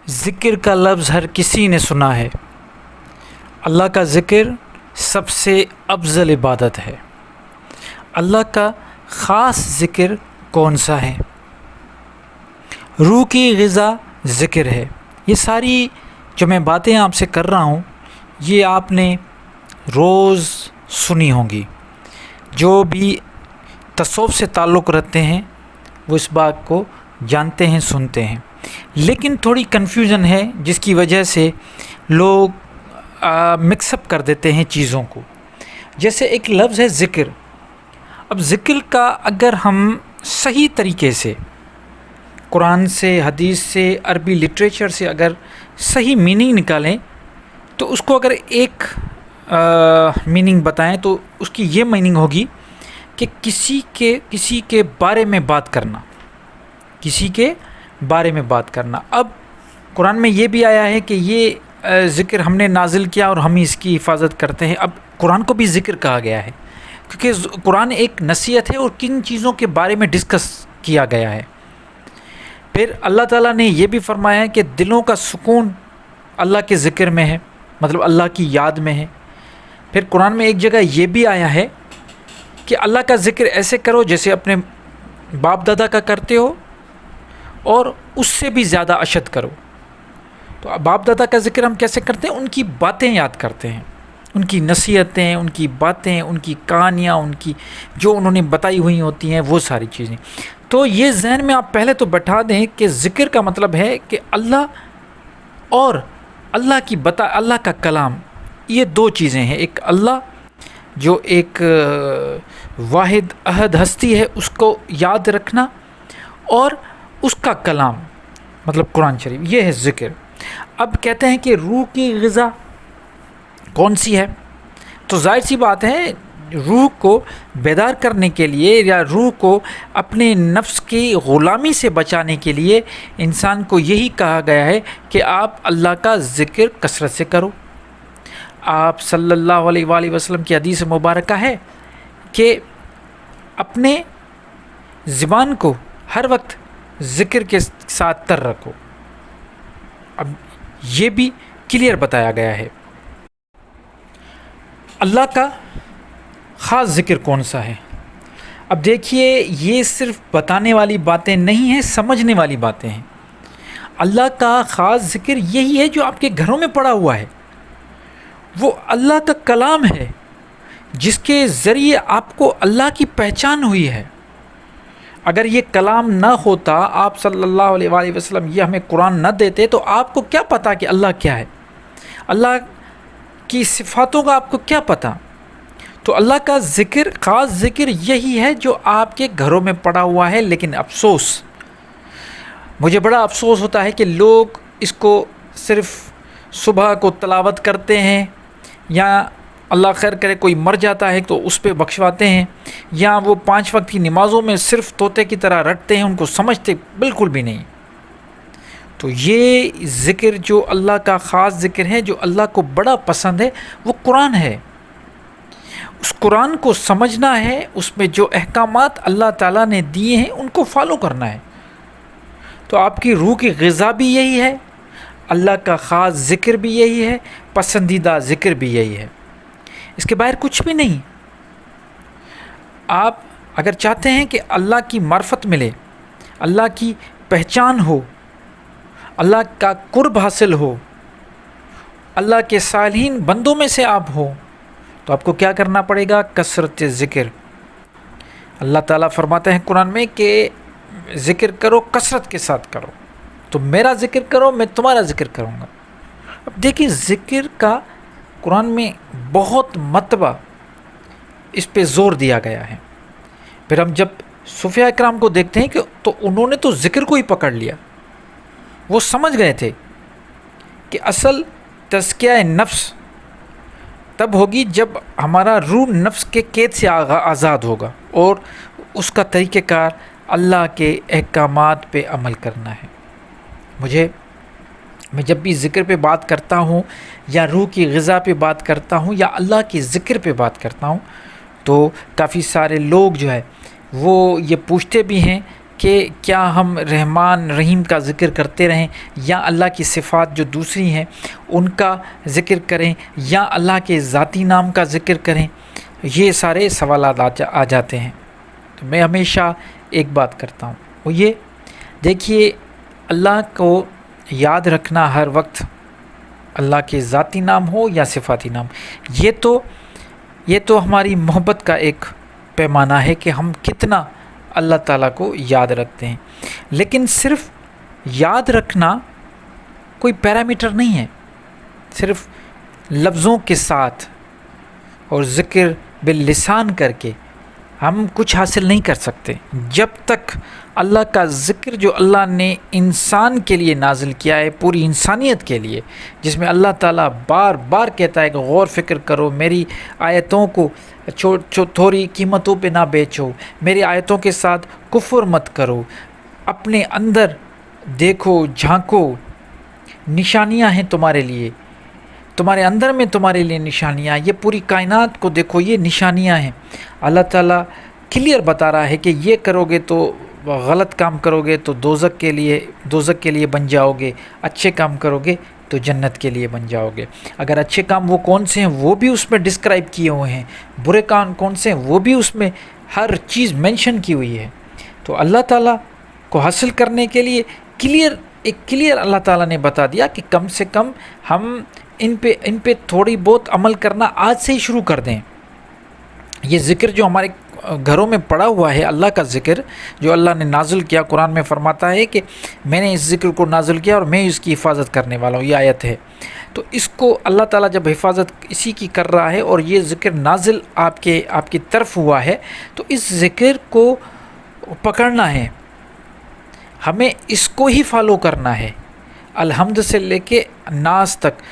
ذکر کا لفظ ہر کسی نے سنا ہے۔ اللہ کا ذکر سب سے افضل عبادت ہے۔ اللہ کا خاص ذکر کون سا ہے؟ روح کی غذا ذکر ہے۔ یہ ساری جو میں باتیں آپ سے کر رہا ہوں یہ آپ نے روز سنی ہوں گی۔ جو بھی تصوف سے تعلق رکھتے ہیں وہ اس بات کو جانتے ہیں، سنتے ہیں، لیکن تھوڑی کنفیوژن ہے جس کی وجہ سے لوگ مکس اپ کر دیتے ہیں چیزوں کو۔ جیسے ایک لفظ ہے ذکر۔ اب ذکر کا اگر ہم صحیح طریقے سے قرآن سے، حدیث سے، عربی لٹریچر سے اگر صحیح میننگ نکالیں تو اس کو اگر ایک میننگ بتائیں تو اس کی یہ میننگ ہوگی کہ کسی کے بارے میں بات کرنا، کسی کے بارے میں بات کرنا۔ اب قرآن میں یہ بھی آیا ہے کہ یہ ذکر ہم نے نازل کیا اور ہم اس کی حفاظت کرتے ہیں۔ اب قرآن کو بھی ذکر کہا گیا ہے کیونکہ قرآن ایک نصیحت ہے اور کن چیزوں کے بارے میں ڈسکس کیا گیا ہے۔ پھر اللہ تعالیٰ نے یہ بھی فرمایا ہے کہ دلوں کا سکون اللہ کے ذکر میں ہے، مطلب اللہ کی یاد میں ہے۔ پھر قرآن میں ایک جگہ یہ بھی آیا ہے کہ اللہ کا ذکر ایسے کرو جیسے اپنے باپ دادا کا کرتے ہو اور اس سے بھی زیادہ اشد کرو۔ تو باپ دادا کا ذکر ہم کیسے کرتے ہیں؟ ان کی باتیں یاد کرتے ہیں، ان کی نصیحتیں، ان کی باتیں، ان کی کہانیاں، ان کی جو انہوں نے بتائی ہوئی ہوتی ہیں وہ ساری چیزیں۔ تو یہ ذہن میں آپ پہلے تو بٹھا دیں کہ ذکر کا مطلب ہے کہ اللہ اور اللہ کا کلام، یہ دو چیزیں ہیں۔ ایک اللہ جو ایک واحد احد ہستی ہے اس کو یاد رکھنا، اور اس کا کلام مطلب قرآن شریف، یہ ہے ذکر۔ اب کہتے ہیں کہ روح کی غذا کون سی ہے؟ تو ظاہر سی بات ہے روح کو بیدار کرنے کے لیے یا روح کو اپنے نفس کی غلامی سے بچانے کے لیے انسان کو یہی کہا گیا ہے کہ آپ اللہ کا ذکر کثرت سے کرو۔ آپ صلی اللہ علیہ وآلہ وسلم کی حدیث مبارکہ ہے کہ اپنے زبان کو ہر وقت ذکر کے ساتھ تر رکھو۔ اب یہ بھی کلیئر بتایا گیا ہے۔ اللہ کا خاص ذکر کون سا ہے؟ اب دیکھیے یہ صرف بتانے والی باتیں نہیں ہیں، سمجھنے والی باتیں ہیں۔ اللہ کا خاص ذکر یہی ہے جو آپ کے گھروں میں پڑا ہوا ہے، وہ اللہ کا کلام ہے جس کے ذریعے آپ کو اللہ کی پہچان ہوئی ہے۔ اگر یہ کلام نہ ہوتا، آپ صلی اللہ علیہ وآلہ وسلم یہ ہمیں قرآن نہ دیتے تو آپ کو کیا پتا کہ اللہ کیا ہے؟ اللہ کی صفاتوں کا آپ کو کیا پتا؟ تو اللہ کا ذکر، خاص ذکر یہی ہے جو آپ کے گھروں میں پڑا ہوا ہے۔ لیکن افسوس، مجھے بڑا افسوس ہوتا ہے کہ لوگ اس کو صرف صبح کو تلاوت کرتے ہیں، یا اللہ خیر کرے کوئی مر جاتا ہے تو اس پہ بخشواتے ہیں، یا وہ 5 وقت کی نمازوں میں صرف طوطے کی طرح رٹتے ہیں، ان کو سمجھتے بالکل بھی نہیں۔ تو یہ ذکر جو اللہ کا خاص ذکر ہے، جو اللہ کو بڑا پسند ہے، وہ قرآن ہے۔ اس قرآن کو سمجھنا ہے، اس میں جو احکامات اللہ تعالیٰ نے دیے ہیں ان کو فالو کرنا ہے۔ تو آپ کی روح کی غذا بھی یہی ہے، اللہ کا خاص ذکر بھی یہی ہے، پسندیدہ ذکر بھی یہی ہے، اس کے باہر کچھ بھی نہیں۔ آپ اگر چاہتے ہیں کہ اللہ کی معرفت ملے، اللہ کی پہچان ہو، اللہ کا قرب حاصل ہو، اللہ کے صالحین بندوں میں سے آپ ہو، تو آپ کو کیا کرنا پڑے گا؟ کثرت ذکر۔ اللہ تعالیٰ فرماتے ہیں قرآن میں کہ ذکر کرو، کثرت کے ساتھ کرو۔ تو میرا ذکر کرو، میں تمہارا ذکر کروں گا۔ اب دیکھیں ذکر کا قرآن میں بہت مرتبہ اس پہ زور دیا گیا ہے۔ پھر ہم جب صوفیاء کرام کو دیکھتے ہیں کہ تو انہوں نے تو ذکر کو ہی پکڑ لیا، وہ سمجھ گئے تھے کہ اصل تزکیہ نفس تب ہوگی جب ہمارا روح نفس کے قید سے آزاد ہوگا، اور اس کا طریقہ کار اللہ کے احکامات پہ عمل کرنا ہے۔ میں جب بھی ذکر پہ بات کرتا ہوں یا روح کی غذا پہ بات کرتا ہوں یا اللہ کے ذکر پہ بات کرتا ہوں تو کافی سارے لوگ جو ہے وہ یہ پوچھتے بھی ہیں کہ کیا ہم رحمان رحیم کا ذکر کرتے رہیں یا اللہ کی صفات جو دوسری ہیں ان کا ذکر کریں یا اللہ کے ذاتی نام کا ذکر کریں؟ یہ سارے سوالات آ جاتے ہیں۔ تو میں ہمیشہ ایک بات کرتا ہوں، وہ یہ دیکھیے، اللہ کو یاد رکھنا ہر وقت، اللہ کے ذاتی نام ہو یا صفاتی نام، یہ تو ہماری محبت کا ایک پیمانہ ہے کہ ہم کتنا اللہ تعالیٰ کو یاد رکھتے ہیں۔ لیکن صرف یاد رکھنا کوئی پیرامیٹر نہیں ہے، صرف لفظوں کے ساتھ اور ذکر باللسان کر کے ہم کچھ حاصل نہیں کر سکتے۔ جب تک اللہ کا ذکر جو اللہ نے انسان کے لیے نازل کیا ہے، پوری انسانیت کے لیے، جس میں اللہ تعالیٰ بار بار کہتا ہے کہ غور فکر کرو، میری آیتوں کو تھوڑی قیمتوں پہ نہ بیچو، میری آیتوں کے ساتھ کفر مت کرو، اپنے اندر دیکھو، جھانکو، نشانیاں ہیں تمہارے لیے، تمہارے اندر میں تمہارے لیے نشانیاں، یہ پوری کائنات کو دیکھو، یہ نشانیاں ہیں۔ اللہ تعالیٰ کلیئر بتا رہا ہے کہ یہ کرو گے تو غلط کام کرو گے تو دوزخ کے لیے بن جاؤ گے، اچھے کام کرو گے تو جنت کے لیے بن جاؤ گے۔ اگر اچھے کام وہ کون سے ہیں وہ بھی اس میں ڈسکرائب کیے ہوئے ہیں، برے کام کون سے ہیں وہ بھی اس میں ہر چیز مینشن کی ہوئی ہے۔ تو اللہ تعالیٰ کو حاصل کرنے کے لیے کلیئر اللہ تعالیٰ نے بتا دیا کہ کم سے کم ہم ان پہ تھوڑی بہت عمل کرنا آج سے ہی شروع کر دیں۔ یہ ذکر جو ہمارے گھروں میں پڑا ہوا ہے، اللہ کا ذکر جو اللہ نے نازل کیا، قرآن میں فرماتا ہے کہ میں نے اس ذکر کو نازل کیا اور میں اس کی حفاظت کرنے والا ہوں، یہ آیت ہے۔ تو اس کو اللہ تعالیٰ جب حفاظت اسی کی کر رہا ہے اور یہ ذکر نازل آپ کی طرف ہوا ہے، تو اس ذکر کو پکڑنا ہے، ہمیں اس کو ہی فالو کرنا ہے، الحمد سے لے کے ناس تک،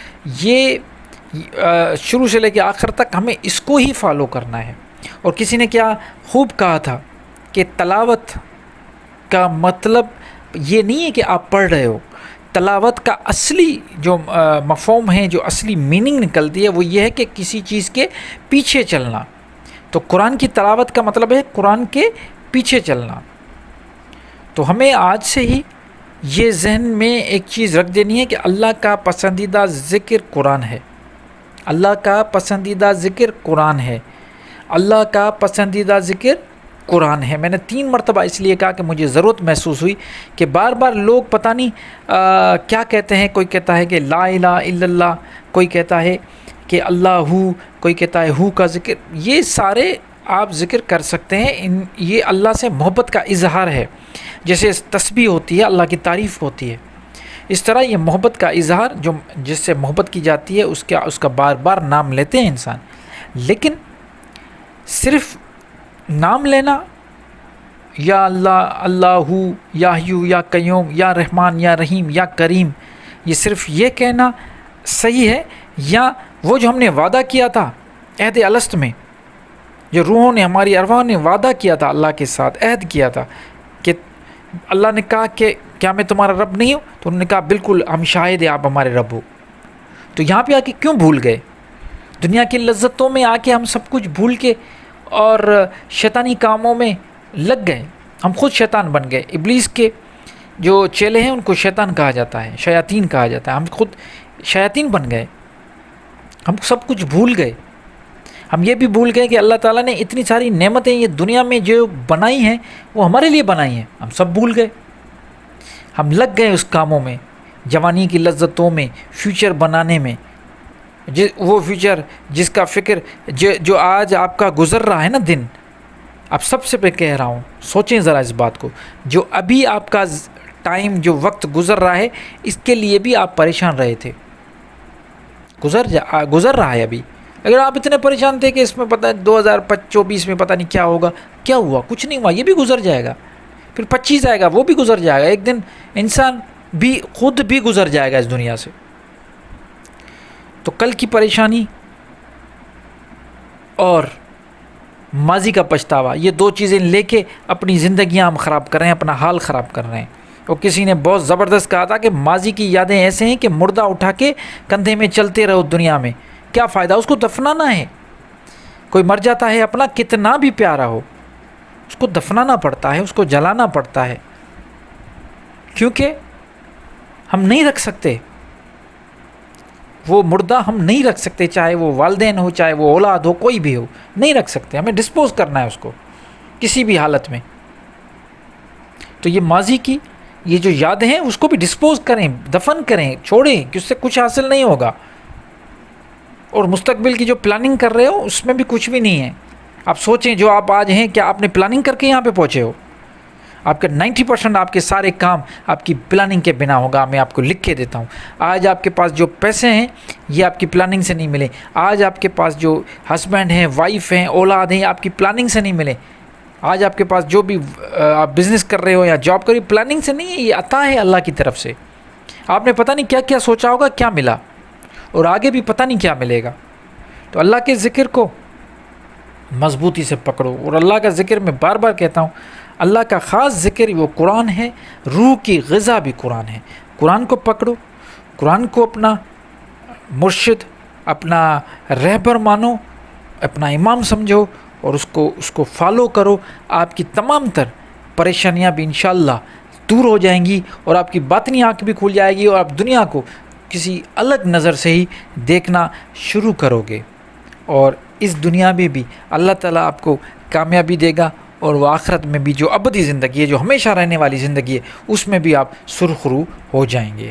یہ شروع سے لے کے آخر تک ہمیں اس کو ہی فالو کرنا ہے۔ اور کسی نے کیا خوب کہا تھا کہ تلاوت کا مطلب یہ نہیں ہے کہ آپ پڑھ رہے ہو، تلاوت کا اصلی جو مفہوم ہے، جو اصلی میننگ نکلتی ہے، وہ یہ ہے کہ کسی چیز کے پیچھے چلنا۔ تو قرآن کی تلاوت کا مطلب ہے قرآن کے پیچھے چلنا۔ تو ہمیں آج سے ہی یہ ذہن میں ایک چیز رکھ دینی ہے کہ اللہ کا پسندیدہ ذکر قرآن ہے، اللہ کا پسندیدہ ذکر قرآن ہے، اللہ کا پسندیدہ ذکر قرآن ہے۔ میں نے 3 مرتبہ اس لیے کہا کہ مجھے ضرورت محسوس ہوئی کہ بار بار لوگ پتہ نہیں کیا کہتے ہیں، کوئی کہتا ہے کہ لا الہ الا اللہ، کوئی کہتا ہے کہ اللہ ہو، کوئی کہتا ہے ہو کا ذکر، یہ سارے آپ ذکر کر سکتے ہیں، یہ اللہ سے محبت کا اظہار ہے۔ جیسے تسبیح ہوتی ہے، اللہ کی تعریف ہوتی ہے، اس طرح یہ محبت کا اظہار جس سے محبت کی جاتی ہے، اس کا بار بار نام لیتے ہیں انسان۔ لیکن صرف نام لینا، یا اللہ، اللہ ہو، یا حیو، یا قیوم، یا رحمان، یا رحیم، یا کریم، یہ صرف یہ کہنا صحیح ہے؟ یا وہ جو ہم نے وعدہ کیا تھا عہد الست میں، جو روحوں نے، ہماری ارواح نے وعدہ کیا تھا اللہ کے ساتھ، عہد کیا تھا کہ اللہ نے کہا کہ کیا میں تمہارا رب نہیں ہوں؟ تو انہوں نے کہا بالکل ہم شاہد ہیں آپ ہمارے رب ہو۔ تو یہاں پہ آ کے کیوں بھول گئے؟ دنیا کی لذتوں میں آ کے ہم سب کچھ بھول کے اور شیطانی کاموں میں لگ گئے، ہم خود شیطان بن گئے۔ ابلیس کے جو چیلے ہیں ان کو شیطان کہا جاتا ہے، شیاطین کہا جاتا ہے، ہم خود شیاطین بن گئے، ہم سب کچھ بھول گئے۔ ہم یہ بھی بھول گئے کہ اللہ تعالیٰ نے اتنی ساری نعمتیں یہ دنیا میں جو بنائی ہیں وہ ہمارے لیے بنائی ہیں، ہم سب بھول گئے، ہم لگ گئے اس کاموں میں، جوانی کی لذتوں میں، فیوچر بنانے میں، وہ فیوچر جس کا فکر جو آج آپ کا گزر رہا ہے نا دن، اب سب سے پہ کہہ رہا ہوں سوچیں ذرا اس بات کو، جو ابھی آپ کا ٹائم، جو وقت گزر رہا ہے، اس کے لیے بھی آپ پریشان رہے تھے، گزر رہا ہے ابھی۔ اگر آپ اتنے پریشان تھے کہ اس میں پتہ ہے 2024 میں پتہ نہیں کیا ہوگا، کیا ہوا؟ کچھ نہیں ہوا، یہ بھی گزر جائے گا، پھر 25 آئے گا، وہ بھی گزر جائے گا، ایک دن انسان بھی خود بھی گزر جائے گا اس دنیا سے۔ تو کل کی پریشانی اور ماضی کا پچھتاوا، یہ 2 چیزیں لے کے اپنی زندگیاں ہم خراب کر رہے ہیں، اپنا حال خراب کر رہے ہیں۔ اور کسی نے بہت زبردست کہا تھا کہ ماضی کی یادیں ایسے ہیں کہ مردہ اٹھا کے کندھے میں چلتے رہو دنیا میں، کیا فائدہ؟ اس کو دفنانا ہے۔ کوئی مر جاتا ہے اپنا، کتنا بھی پیارا ہو، اس کو دفنانا پڑتا ہے، اس کو جلانا پڑتا ہے، کیونکہ ہم نہیں رکھ سکتے، وہ مردہ ہم نہیں رکھ سکتے، چاہے وہ والدین ہو، چاہے وہ اولاد ہو، کوئی بھی ہو، نہیں رکھ سکتے، ہمیں ڈسپوز کرنا ہے اس کو کسی بھی حالت میں۔ تو یہ ماضی کی یہ جو یادیں ہیں اس کو بھی ڈسپوز کریں، دفن کریں، چھوڑیں، کہ اس سے کچھ حاصل نہیں ہوگا۔ اور مستقبل کی جو پلاننگ کر رہے ہو اس میں بھی کچھ بھی نہیں ہے۔ آپ سوچیں جو آپ آج ہیں، کیا آپ نے پلاننگ کر کے یہاں پہ پہنچے ہو؟ آپ کا 90% آپ کے سارے کام آپ کی پلاننگ کے بنا ہوگا۔ میں آپ کو لکھ کے دیتا ہوں، آج آپ کے پاس جو پیسے ہیں یہ آپ کی پلاننگ سے نہیں ملے، آج آپ کے پاس جو ہسبینڈ ہیں، وائف ہیں، اولاد ہیں، آپ کی پلاننگ سے نہیں ملے، آج آپ کے پاس جو بھی آپ بزنس کر رہے ہو یا جاب کر رہے ہو، پلاننگ سے نہیں ہے، یہ عطا ہے اللہ کی طرف سے۔ آپ نے پتہ نہیں کیا کیا سوچا ہوگا، کیا ملا، اور آگے بھی پتہ نہیں کیا ملے گا۔ تو اللہ کے ذکر کو مضبوطی سے پکڑو، اور اللہ کا ذکر میں بار بار کہتا ہوں، اللہ کا خاص ذکر وہ قرآن ہے، روح کی غذا بھی قرآن ہے۔ قرآن کو پکڑو، قرآن کو اپنا مرشد، اپنا رہبر مانو، اپنا امام سمجھو، اور اس کو فالو کرو۔ آپ کی تمام تر پریشانیاں بھی انشاءاللہ دور ہو جائیں گی، اور آپ کی باطنی آنکھ بھی کھل جائے گی، اور آپ دنیا کو کسی الگ نظر سے ہی دیکھنا شروع کرو گے، اور اس دنیا میں بھی اللہ تعالیٰ آپ کو کامیابی دے گا، اور وہ آخرت میں بھی جو ابدی زندگی ہے، جو ہمیشہ رہنے والی زندگی ہے، اس میں بھی آپ سرخرو ہو جائیں گے۔